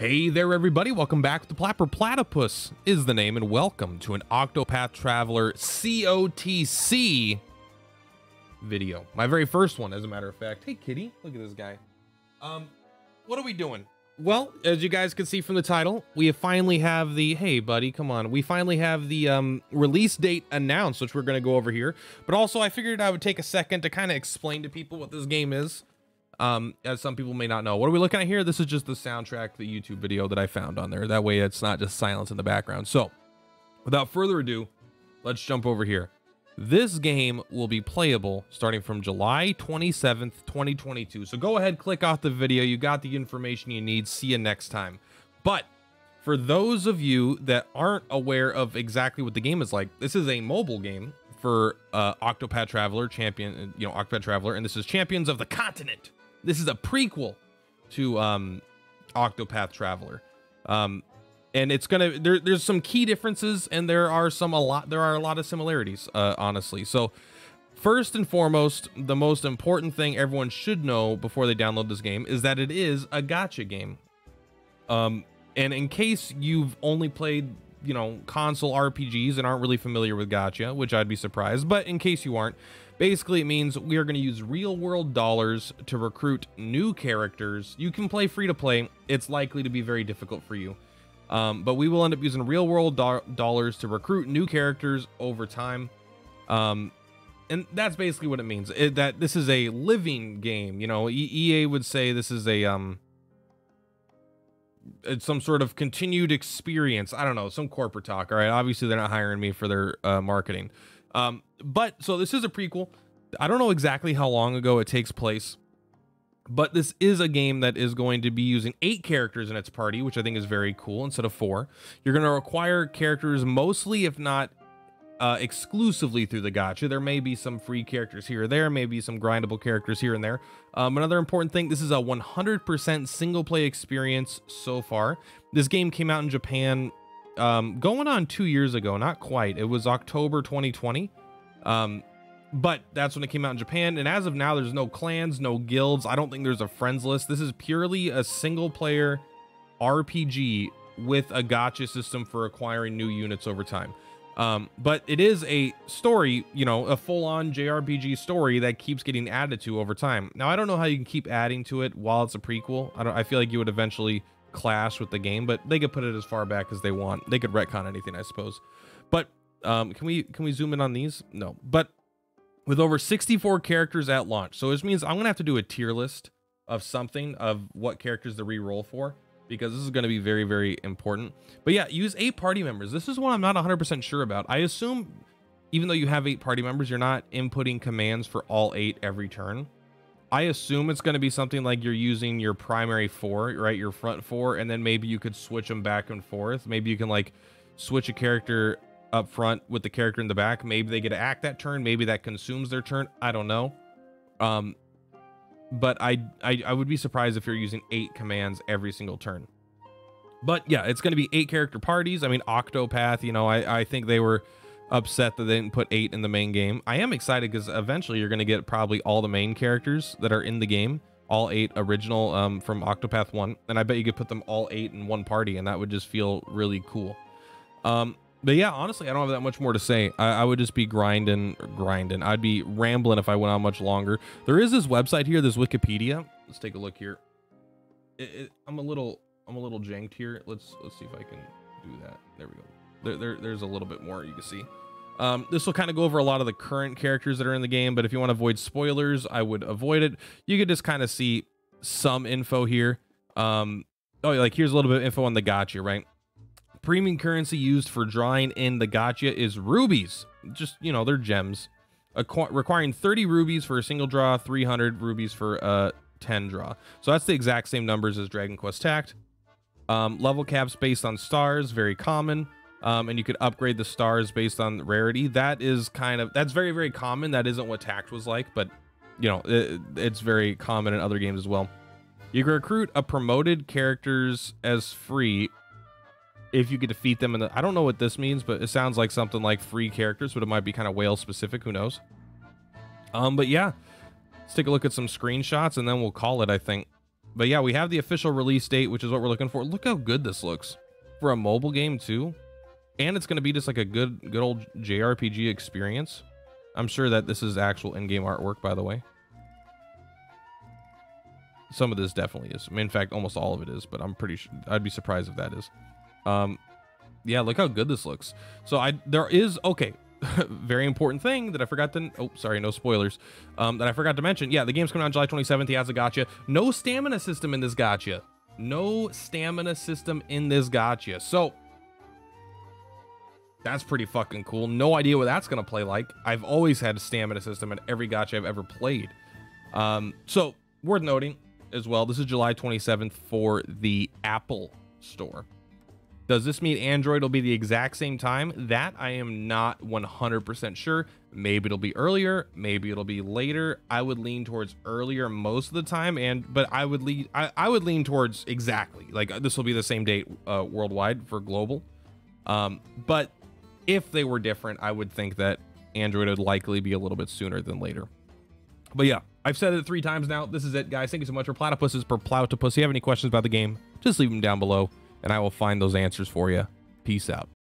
Hey there, everybody. Welcome back to Plapper Platypus is the name, and welcome to an Octopath Traveler COTC video. My very first one, as a matter of fact. Hey, kitty. Look at this guy. What are we doing? Well, as you guys can see from the title, we finally have the, hey, buddy, come on. We finally have the release date announced, which we're going to go over here. But also, I figured I would take a second to kind of explain to people what this game is. As some people may not know. What are we looking at here? This is just the soundtrack, the YouTube video that I found on there. That way it's not just silence in the background. So without further ado, let's jump over here. This game will be playable starting from July 27th, 2022. So go ahead, click off the video. You got the information you need. See you next time. But for those of you that aren't aware of exactly what the game is like, this is a mobile game for Octopath Traveler, Octopath Traveler, and this is Champions of the Continent. This is a prequel to Octopath Traveler, and it's gonna there's some key differences, and there are a lot of similarities, honestly. So first and foremost, the most important thing everyone should know before they download this game is that it is a gacha game. And in case you've only played console RPGs and aren't really familiar with gacha, which I'd be surprised, but in case you aren't, basically it means we are going to use real world dollars to recruit new characters. You can play free to play. It's likely to be very difficult for you, but we will end up using real world dollars to recruit new characters over time, and that's basically what it means. That this is a living game. EA would say this is a it's some sort of continued experience. I don't know, some corporate talk. All right, obviously they're not hiring me for their marketing, but so this is a prequel. I don't know exactly how long ago it takes place, but this is a game that is going to be using 8 characters in its party, which I think is very cool, instead of 4. You're going to acquire characters mostly, if not exclusively, through the gacha. There may be some free characters here or there, maybe some grindable characters here and there. Another important thing, this is a 100% single play experience so far. This game came out in Japan going on 2 years ago, not quite. It was October 2020, but that's when it came out in Japan, and as of now there's no clans, no guilds. I don't think there's a friends list. This is purely a single player RPG with a gacha system for acquiring new units over time. But it is a story, a full-on JRPG story that keeps getting added to over time. Now, I don't know how you can keep adding to it while it's a prequel. I feel like you would eventually clash with the game, but they could put it as far back as they want. They could retcon anything, I suppose. But can we zoom in on these? No. But with over 64 characters at launch, so this means I'm gonna have to do a tier list of something, of what characters to re-roll for, because this is going to be very, very important. But yeah, use 8 party members. This is one I'm not 100% sure about. I assume even though you have 8 party members, you're not inputting commands for all 8 every turn. I assume it's going to be something like you're using your primary 4, right? Your front 4, and then maybe you could switch them back and forth. Maybe you can like switch a character up front with the character in the back. Maybe they get to act that turn. Maybe that consumes their turn. I don't know. But I would be surprised if you're using 8 commands every single turn. But yeah, it's going to be 8 character parties. I mean, Octopath, I think they were upset that they didn't put 8 in the main game. I am excited because eventually you're going to get probably all the main characters that are in the game, all 8 original from Octopath 1. And I bet you could put them all 8 in one party, and that would just feel really cool. But yeah, honestly, I don't have that much more to say. I would just be grinding. I'd be rambling if I went on much longer. There is this website here, this Wikipedia. Let's take a look here. I'm a little janked here. Let's see if I can do that. There we go. There's a little bit more you can see. This will kind of go over a lot of the current characters that are in the game, but if you want to avoid spoilers, I would avoid it. You could just kind of see some info here. Like here's a little bit of info on the gacha, right? Premium currency used for drawing in the gacha is rubies. Just, they're gems. Requiring 30 rubies for a single draw, 300 rubies for a 10 draw. So that's the exact same numbers as Dragon Quest Tact. Level caps based on stars, very common. And you could upgrade the stars based on rarity. That's very, very common. That isn't what Tact was like, but it's very common in other games as well. You can recruit a promoted characters as free if you could defeat them in the, I don't know what this means, but it sounds like something like free characters, but it might be kind of whale specific, who knows. But yeah, let's take a look at some screenshots and then we'll call it, I think. But yeah, we have the official release date, which is what we're looking for. Look how good this looks for a mobile game too. And it's going to be just like a good old JRPG experience. I'm sure that this is actual in-game artwork, by the way. Some of this definitely is. I mean, in fact, almost all of it is, but I'm pretty sure I'd be surprised if that is. Yeah, look how good this looks. So there is, okay, very important thing that I forgot to, oh, sorry, no spoilers, that I forgot to mention. Yeah, the game's coming out July 27th. He has a gacha. No stamina system in this gacha. No stamina system in this gacha. So that's pretty fucking cool. No idea what that's going to play like. I've always had a stamina system in every gacha I've ever played. So worth noting as well, this is July 27th for the Apple Store. Does this mean Android will be the exact same time? That I am not 100% sure. Maybe it'll be earlier, maybe it'll be later. I would lean towards earlier most of the time, but I would lean towards exactly. Like this will be the same date worldwide for global. But if they were different, I would think that Android would likely be a little bit sooner than later. But yeah, I've said it 3 times now. This is it, guys. Thank you so much for Platypuses per Platypus. If you have any questions about the game, just leave them down below, and I will find those answers for you. Peace out.